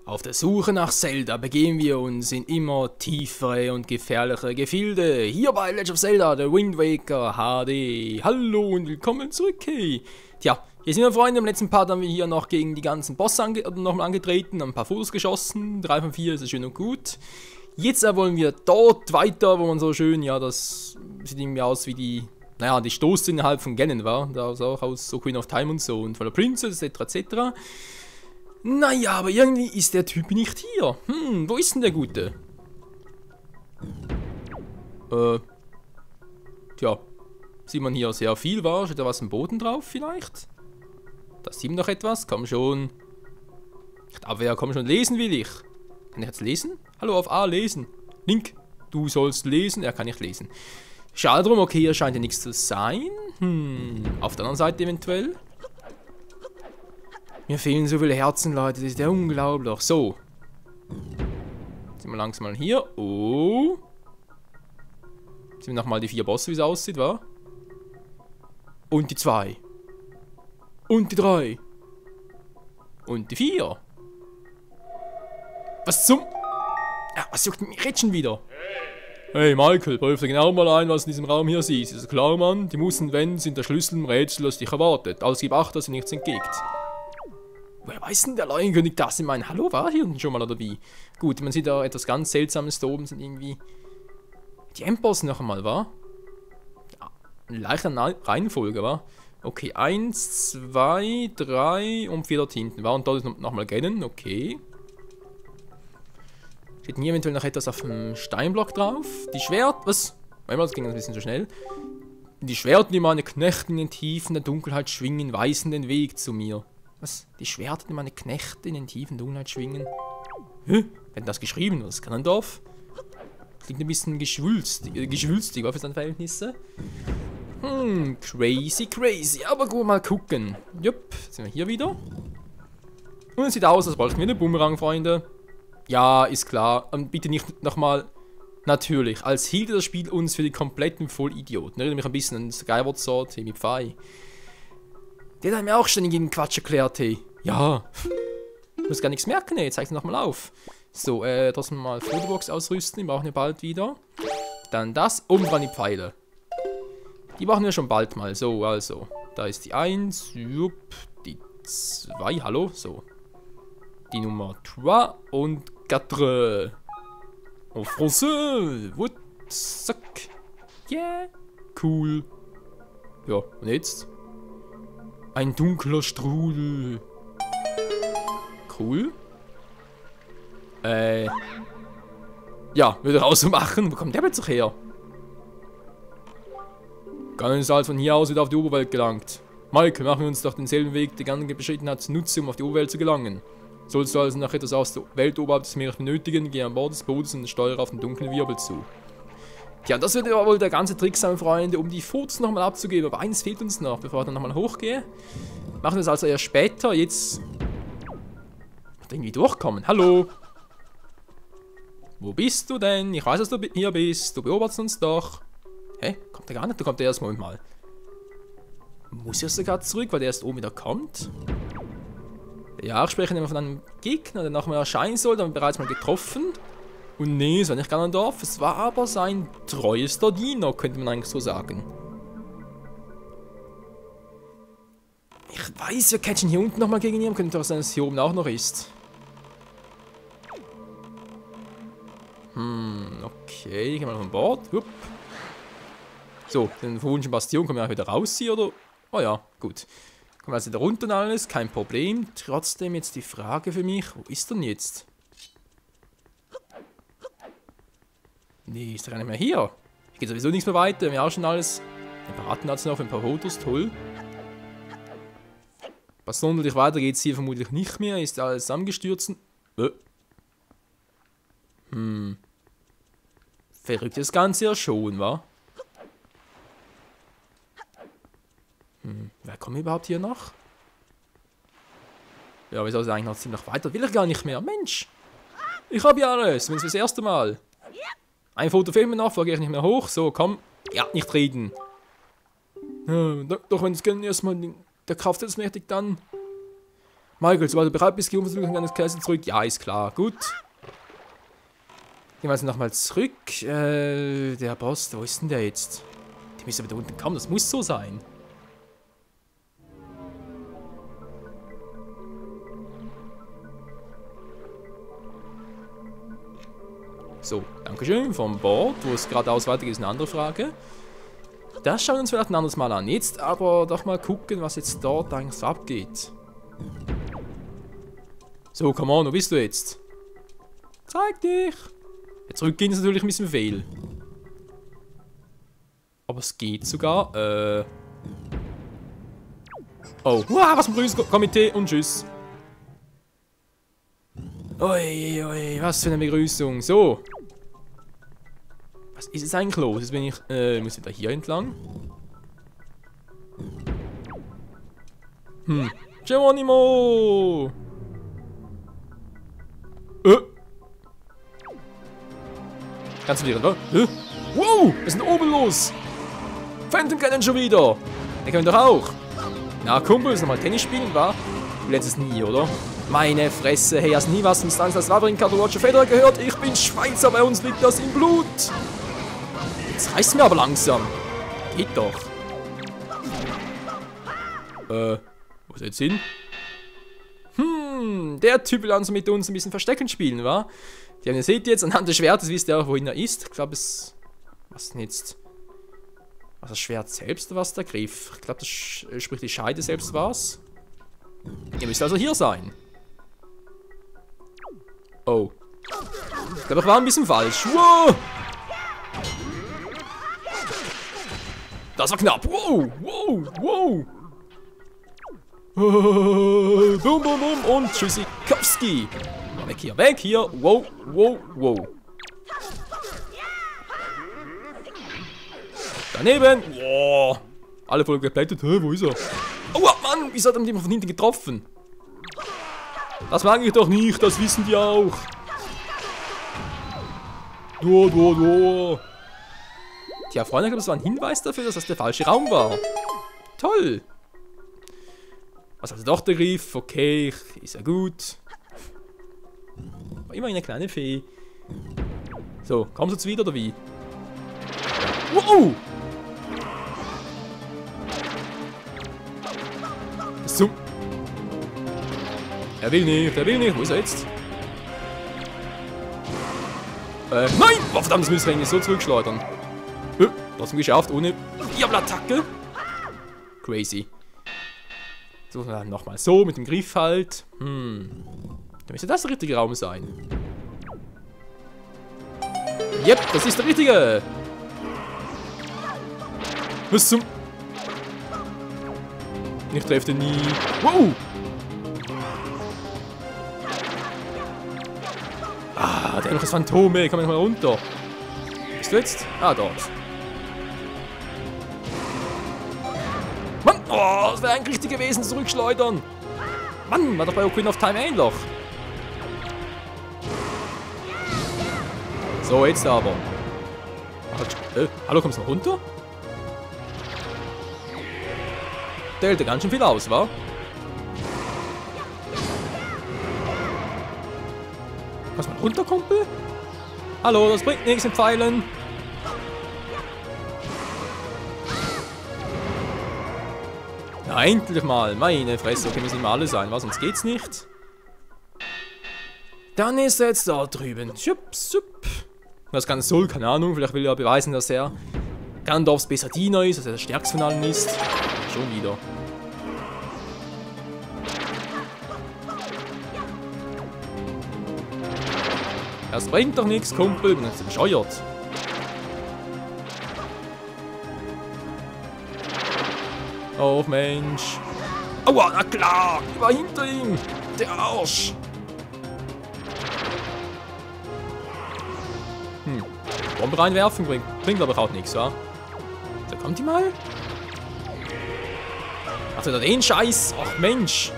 Auf der Suche nach Zelda begeben wir uns in immer tiefere und gefährlichere Gefilde. Hier bei Legend of Zelda, The Wind Waker HD. Hallo und willkommen zurück, hey. Tja, hier sind wir, Freunde. Im letzten Part haben wir hier noch gegen die ganzen Bosse nochmal angetreten, ein paar Fotos geschossen. 3 von 4 ist schön und gut. Jetzt wollen wir dort weiter, wo man so schön, ja, das sieht irgendwie aus wie die, naja, die Stoßszene innerhalb von Ganon war. Da ist auch aus so Queen of Time und so und von der Princess etc. etc. Naja, aber irgendwie ist der Typ nicht hier. Wo ist denn der Gute? Tja, sieht man hier sehr viel, war? Steht da was am Boden drauf vielleicht? Da sieht man doch etwas, komm schon. Aber wer, komm schon, lesen will ich. Kann ich jetzt lesen? Hallo, auf A lesen. Link, du sollst lesen, er kann nicht lesen. Schade drum, okay, hier scheint ja nichts zu sein. Auf der anderen Seite eventuell. Mir fehlen so viele Herzen, Leute, das ist ja unglaublich. So. Jetzt sind wir langsam mal hier. Oh. Jetzt sehen wir nochmal die 4 Bosse, wie es aussieht, wa? Und die 2. Und die 3. Und die 4. Was zum... Ja, was juckt mich jetzt schon wieder? Hey Michael, prüf dir genau mal ein, was in diesem Raum hier siehst. Ist das klar, Mann? Die Musen Wände sind der Schlüssel im Rätsel, das dich erwartet. Also gib Acht, dass dir nichts entgeht. Woher weiß denn der Leuenkönig das? Ich meine, hallo, war hier schon mal oder wie? Gut, man sieht da etwas ganz Seltsames da oben, sind irgendwie... Die Endbosse noch einmal, wa? Ja, eine leichte Reihenfolge, wa? Okay, 1, 2, 3 und 4 dort hinten, wa? Und dort ist nochmal Ganon, okay. Steht hier eventuell noch etwas auf dem Steinblock drauf? Die Schwert... Was? Einmal, das ging ein bisschen zu schnell. Die Schwerter, die meine Knechte in den Tiefen der Dunkelheit schwingen, weisen den Weg zu mir. Was? Die Schwerter, die meine Knechte in den tiefen Dunkelheit schwingen? Hä? Wer hat das geschrieben? Was kann ein Dorf? Klingt ein bisschen geschwülstig, was für seine Verhältnisse? Crazy. Aber gut, mal gucken. Jupp, sind wir hier wieder. Und es sieht aus, als brauchen wir eine Bumerang, Freunde. Ja, ist klar. Und bitte nicht nochmal... Natürlich, als hielte das Spiel uns für die kompletten Vollidioten. Erinnert mich ein bisschen an Skyward Sword, hey, mit Pfeil. Der hat mir auch schon irgendeinen Quatsch erklärt, hey. Ja. Ich muss gar nichts merken, ey. Jetzt zeig's nochmal auf. So, trotzdem mal Fotobox ausrüsten. Die brauchen wir bald wieder. Dann das. Oben dran die Pfeile. Die brauchen wir schon bald mal. So, also. Da ist die 1. Jupp. Die 2. Hallo. So. Die Nummer 3 und 4. En français. What? Zack. Yeah. Cool. Ja, und jetzt? Ein dunkler Strudel. Cool. Ja, würde rausmachen. Wo kommt der plötzlich her? Ganz als von hier aus wieder auf die Oberwelt gelangt. Michael, machen wir uns doch denselben Weg, den Ganon beschritten hat, zunutze, um auf die Oberwelt zu gelangen. Sollst du also nach etwas aus der Welt oberhalb des Meeres benötigen, geh an Bord des Bootes und steuere auf den dunklen Wirbel zu. Tja, das wird ja wohl der ganze Trick sein, Freunde, um die Fotos nochmal abzugeben. Aber eins fehlt uns noch, bevor ich dann nochmal hochgehe. Machen wir das also erst später. Jetzt... Muss irgendwie durchkommen. Hallo? Wo bist du denn? Ich weiß, dass du hier bist. Du beobachtest uns doch. Hä? Kommt der gar nicht? Da kommt der erst mal. Muss er sogar zurück, weil der erst oben wieder kommt? Ja, ich spreche immer von einem Gegner, der nochmal erscheinen soll. Da haben wir bereits mal getroffen. Und nee, es war nicht Ganondorf, es war aber sein treuester Diener, könnte man eigentlich so sagen. Ich weiß, wir catchen hier unten nochmal gegen ihn, könnte doch sein, dass es hier oben auch noch ist. Okay, gehen wir noch an Bord. Hup. So, den verwunschenen Bastion kommen wir auch wieder raus hier, oder? Oh ja, gut. Kommen wir also wieder runter und alles, kein Problem. Trotzdem jetzt die Frage für mich, wo ist denn jetzt? Nee, ist doch gar nicht mehr hier. Hier geht sowieso nichts mehr weiter. Wir haben ja auch schon alles. Wir beraten dazu noch ein paar Fotos. Toll. Was sonderlich weiter geht es hier vermutlich nicht mehr. Ist alles zusammengestürzt. Verrückt das Ganze ja schon, wa? Wer kommt überhaupt hier noch? Ja, wieso ist es eigentlich noch ziemlich weiter? Will ich gar nicht mehr. Mensch! Ich habe ja alles. Wenn es das erste Mal. Ein Foto fehlt mir noch, gehe ich nicht mehr hoch. So, komm. Ja, nicht reden. Ja, doch, wenn es gerne erstmal der Kraft ist mächtig, dann. Michael, sobald du bereit bist, geh unverzüglich an das Castle zurück. Ja, ist klar. Gut. Gehen wir also nochmal zurück. Der Boss, wo ist denn der jetzt? Der müsste aber da unten kommen, das muss so sein. So, dankeschön vom Board. Wo es geradeaus weitergeht, ist eine andere Frage. Das schauen wir uns vielleicht ein anderes Mal an. Jetzt aber doch mal gucken, was jetzt dort eigentlich so abgeht. So, come on, wo bist du jetzt? Zeig dich! Jetzt zurückgehen ist natürlich ein bisschen fehl. Aber es geht sogar. Oh, was ein Begrüßungskomitee und tschüss. Ui, ui, was für eine Begrüßung. So. Was ist jetzt eigentlich los? Jetzt bin ich, muss ich da hier entlang? Geronimo! Ganz verwirrend, oder? Wow, was ist denn oben los? Phantom Cannon schon wieder. Den können wir doch auch. Na, Kumpels, nochmal Tennis spielen, wa? Du lernst es nie, oder? Meine Fresse, hey, hast nie was von Stanislas Wawrinka oder Roger Federer gehört? Ich bin Schweizer, bei uns liegt das im Blut. Jetzt reißt mir aber langsam. Geht doch. Wo ist er jetzt hin? Der Typ will also mit uns ein bisschen Verstecken spielen, wa? Ihr seht jetzt anhand des Schwertes, wisst ihr auch, wohin er ist. Ich glaube, es... Was denn jetzt? Was das Schwert selbst oder was der Griff? Ich glaube, das sprich die Scheide selbst war's. Ihr müsst also hier sein. Oh. Ich glaube, ich war ein bisschen falsch. Wow! Das war knapp. Wow, wow, wow. Bum, bum, bum und Tschüssikowski. Weg hier. Wow, wow, wow. Daneben. Wow. Alle voll geplättet. Wo ist er? Oh Mann, wieso hat er mich von hinten getroffen? Das mag ich doch nicht, das wissen die auch. Tja, Freunde, ich glaube, das war ein Hinweis dafür, dass das der falsche Raum war. Toll. Was also doch der Griff? Okay, ist ja gut. War immerhin eine kleine Fee. So, kommst du jetzt wieder oder wie? Wow! So. Er will nicht. Wo ist er jetzt? Nein! Oh, verdammt, das müssen wir so zurückschleudern. Trotzdem geschafft, ohne Diabel-Attacke. Crazy. So, nochmal so, mit dem Griff halt. Dann müsste das der richtige Raum sein. Yep, das ist der richtige. Was zum... Ich treffe den nie. Wow! Ah, der hat noch das Phantom, ey. Komm mal runter. Bist du jetzt? Ah, dort. Mann! Oh, das wäre eigentlich richtig gewesen, zurückschleudern. Mann, war doch bei Ocarina of Time ähnlich. So, jetzt aber. Hallo, kommst du noch runter? Der hält ja ganz schön viel aus, wa? Kannst du mal runter, Kumpel? Hallo, das bringt nichts im Pfeilen. Ja, endlich mal. Meine Fresse, okay, müssen immer alle sein, was? Sonst geht's nicht. Dann ist er jetzt da drüben. Schupp, schupp. Was ganz soll, keine Ahnung. Vielleicht will er beweisen, dass er Gandalfs besser Diener ist, dass er der stärkste von allen ist. Schon wieder. Das bringt doch nichts, Kumpel. Bin jetzt bescheuert. Oh Mensch. Aua, na klar. Ich war hinter ihm. Der Arsch. Bombe reinwerfen bringt aber auch nichts, wa? Da kommt die mal. Ach, da den Scheiß. Ach Mensch.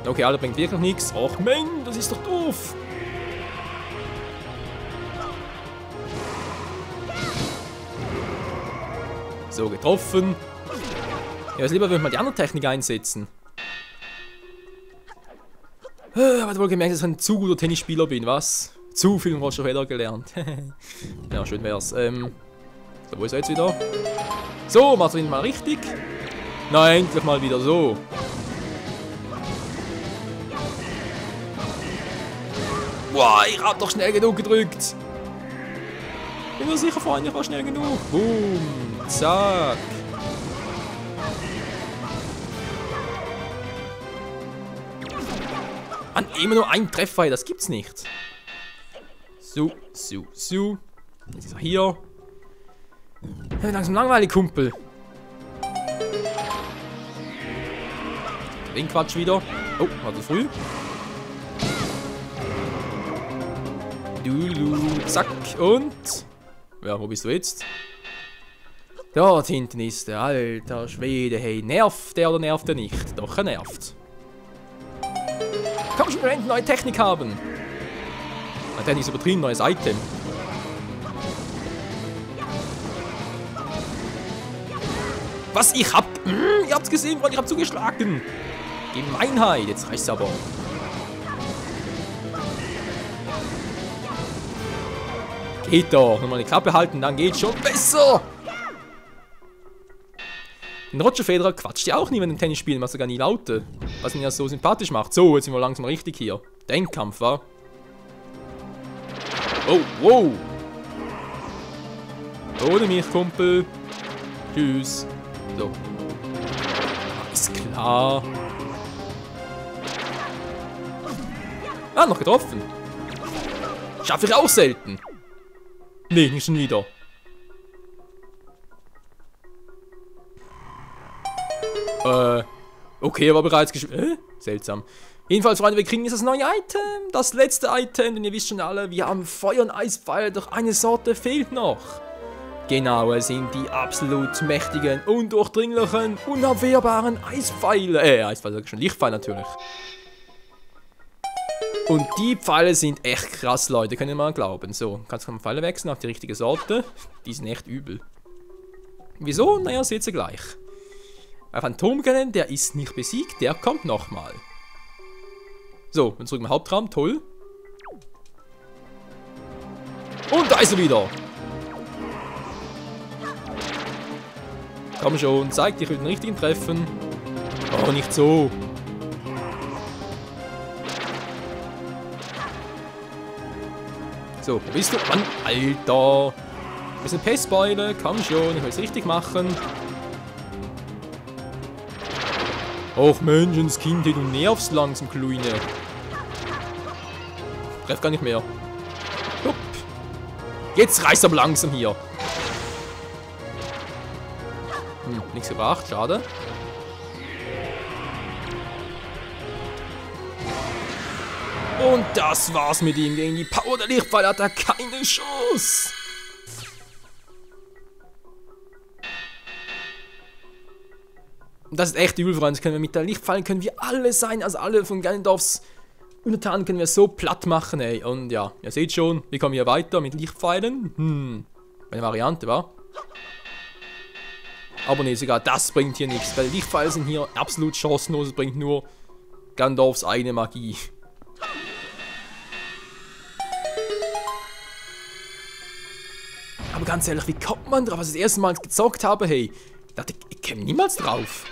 Okay, Alter, bringt wirklich nichts. Ach Mensch, das ist doch doof. So, getroffen. Ja, lieber würde man die andere Technik einsetzen. Aber wohl gemerkt, dass ich ein zu guter Tennisspieler bin, was? Zu viel Roger Federer gelernt. Ja, schön wär's. So, wo ist er jetzt wieder? So, macht's ihn mal richtig. Nein, endlich mal wieder so. Wow, ich hab doch schnell genug gedrückt. Bin mir sicher, Freunde, ich war schnell genug. Boom, zack. Mann, immer nur ein Treffer, das gibt's nicht. So. Jetzt ist er hier. Ja, langsam langweilig, Kumpel. Den Quatsch wieder. Oh, war zu früh. Zack, und... Ja, wo bist du jetzt? Dort hinten ist der alter Schwede. Hey, nervt der oder nervt er nicht? Doch, er nervt. Komm schon, wir wollen neue Technik haben. Neue Technik ist übertrieben, neues Item. Was? Ich hab... ihr habt's gesehen, Freunde, ich hab zugeschlagen. Gemeinheit, jetzt reicht's aber. Geht doch. Nochmal die Klappe halten, dann geht's schon besser. Und Roger Federer quatscht ja auch nie, wenn er Tennis spielt, macht sogar nie Laute. Was ihn ja so sympathisch macht. So, jetzt sind wir langsam richtig hier. Der Endkampf, wa? Oh, wow. Ohne mich, Kumpel. Tschüss. So. Ist klar. Ah, noch getroffen. Schaffe ich auch selten. Nee, nicht schon wieder. Okay, aber bereits seltsam. Jedenfalls, Freunde, wir kriegen jetzt das neue Item. Das letzte Item, denn ihr wisst schon alle, wir haben Feuer- und Eispfeile, doch eine Sorte fehlt noch. Genau, es sind die absolut mächtigen, undurchdringlichen, unabwehrbaren Eispfeile. Eispfeile, sag ich schon, Lichtpfeile natürlich. Und die Pfeile sind echt krass, Leute, könnt ihr mal glauben. So, kannst du Pfeile wechseln auf die richtige Sorte. Die sind echt übel. Wieso? Naja, seht ihr gleich. Ein Phantomrennen, der ist nicht besiegt, der kommt nochmal. So, und zurück im Hauptraum, toll. Und da ist er wieder. Komm schon, zeig dich mit den richtigen Treffen. Oh, nicht so. So, wo bist du? Mann, Alter. Ein bisschen Pestbeule, komm schon, ich will es richtig machen. Och Menschenskind, du nervst langsam, Kleine. Treff gar nicht mehr. Hup. Jetzt reißt aber langsam hier. Nichts gebracht, schade. Und das war's mit ihm. Gegen die Power der Lichtpfeile hat er keine Chance. Das ist echt übel, Freunde. Mit der Lichtpfeile können wir alle sein. Also alle von Ganondorfs Untertanen können wir so platt machen, ey. Und ja, ihr seht schon, wir kommen hier weiter mit Lichtpfeilen. Eine Variante, wa? Aber nee, sogar das bringt hier nichts. Weil Lichtpfeile sind hier absolut chancenlos. Es bringt nur Ganondorfs eigene Magie. Aber ganz ehrlich, wie kommt man drauf? Als ich das erste Mal gezockt habe, hey, dachte ich käme niemals drauf.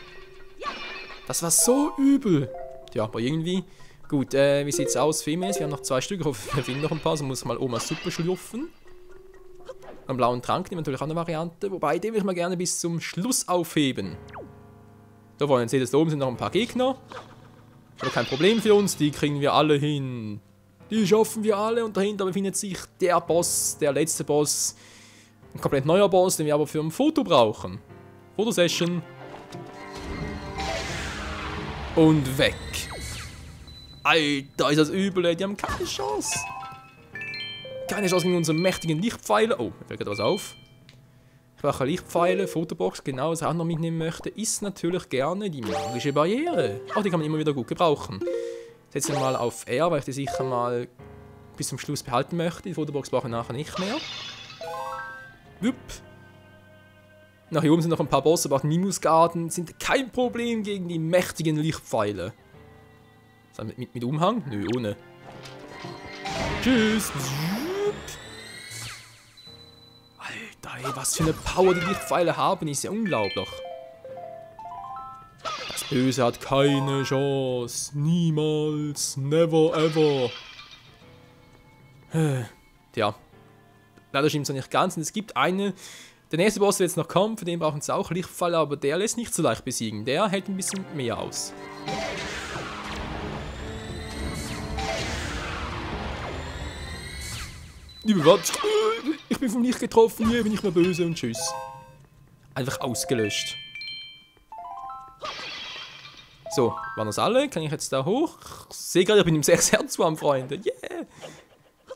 Das war so übel. Ja, aber irgendwie. Gut, wie sieht's aus, Females? Wir haben noch 2 Stück. Ich hoffe, wir finden noch ein paar. So muss mal Oma Suppe schlürfen. Einen blauen Trank nehmen wir natürlich auch eine Variante. Wobei, den will ich mal gerne bis zum Schluss aufheben. So, Freunde, seht ihr, da oben sind noch ein paar Gegner. Aber kein Problem für uns. Die kriegen wir alle hin. Die schaffen wir alle. Und dahinter befindet sich der Boss, der letzte Boss. Ein komplett neuer Boss, den wir aber für ein Foto brauchen. Fotosession. Und weg. Alter, ist das übel, ey. Die haben keine Chance. Keine Chance gegen unsere mächtigen Lichtpfeile. Oh, mir fällt gerade was auf. Ich brauche Lichtpfeile, Fotobox, genau, was ich auch noch mitnehmen möchte, ist natürlich gerne die magische Barriere. Auch die kann man immer wieder gut gebrauchen. Setze mal auf R, weil ich die sicher mal bis zum Schluss behalten möchte. Die Fotobox brauche ich nachher nicht mehr. Wupp. Nach hier oben sind noch ein paar Bosse, aber auch Minusgarden sind kein Problem gegen die mächtigen Lichtpfeile. Mit Umhang? Nö, ohne. Tschüss. Alter, ey, was für eine Power die Lichtpfeile haben, ist ja unglaublich. Das Böse hat keine Chance. Niemals. Never ever. Tja. Leider stimmt es noch nicht ganz. Und es gibt eine... Der nächste Boss, der jetzt noch kommt, für den brauchen sie auch Lichtpfeile, aber der lässt nicht so leicht besiegen. Der hält ein bisschen mehr aus. Liebe Gott, ich bin vom Licht getroffen, hier bin ich mehr böse und tschüss. Einfach ausgelöscht. So, waren das alle? Kann ich jetzt da hoch? Ich sehe gerade, ich bin im 6 Herz One, Freunde. Yeah!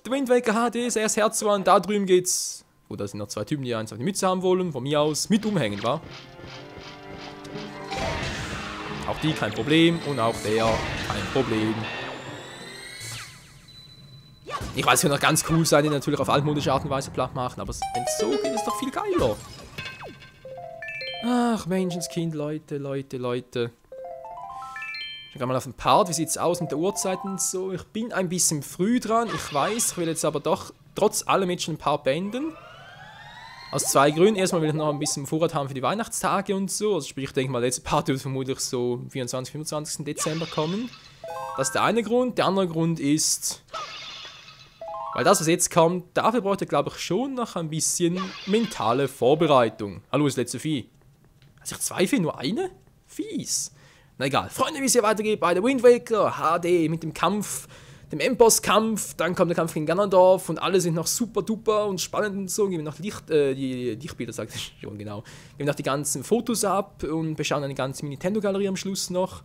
Der Wind Waker HD, 6 Herz One, da drüben geht's. Oh, da sind noch 2 Typen, die eins auf die Mütze haben wollen. Von mir aus mit umhängen, wa? Auch die kein Problem und auch der kein Problem. Ich weiß, es könnte noch ganz cool sein, die natürlich auf altmodische Art und Weise platt machen, aber wenn es so geht, ist es doch viel geiler. Ach, Menschenskind, Leute. Ich gehe mal auf den Part, wie sieht es aus mit der Uhrzeit und so. Ich bin ein bisschen früh dran, ich weiß, ich will jetzt aber doch trotz allem jetzt schon ein paar beenden. Aus 2 Gründen. Erstmal will ich noch ein bisschen Vorrat haben für die Weihnachtstage und so. Also sprich, ich denke mal, der letzte Part wird vermutlich so 24, 25. Dezember kommen. Das ist der eine Grund. Der andere Grund ist, weil das, was jetzt kommt, dafür braucht ihr, glaube ich, schon noch ein bisschen mentale Vorbereitung. Hallo, das letzte Vieh. Also ich 2 Vieh, nur eine? Fies. Na egal. Freunde, wie es hier weitergeht bei der Wind Waker HD mit dem Kampf, dem Endboss-Kampf, dann kommt der Kampf gegen Ganondorf und alle sind noch super duper und spannend und so. Geben noch die Lichtbilder, sagt ich schon, genau. Geben noch die ganzen Fotos ab und beschauen eine ganze Nintendo-Galerie am Schluss noch.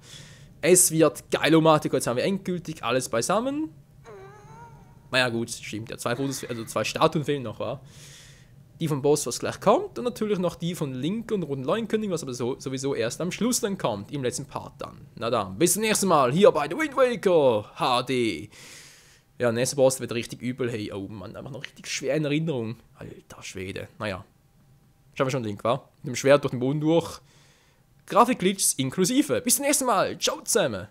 Es wird geilomatico, jetzt haben wir endgültig alles beisammen. Naja gut, stimmt, ja, 2 Fotos, also 2 Statuen fehlen noch, wa? Die vom Boss, was gleich kommt, und natürlich noch die von Link und Roten Leuenkönig, was aber sowieso erst am Schluss dann kommt, im letzten Part dann. Na dann, bis zum nächsten Mal, hier bei The Wind Waker HD. Ja, der nächste Boss wird richtig übel, hey, oh Mann, einfach noch richtig schwer in Erinnerung. Alter Schwede, naja. Schauen wir schon Link, wa? Mit dem Schwert durch den Boden durch. Grafikglitches inklusive. Bis zum nächsten Mal, ciao zusammen.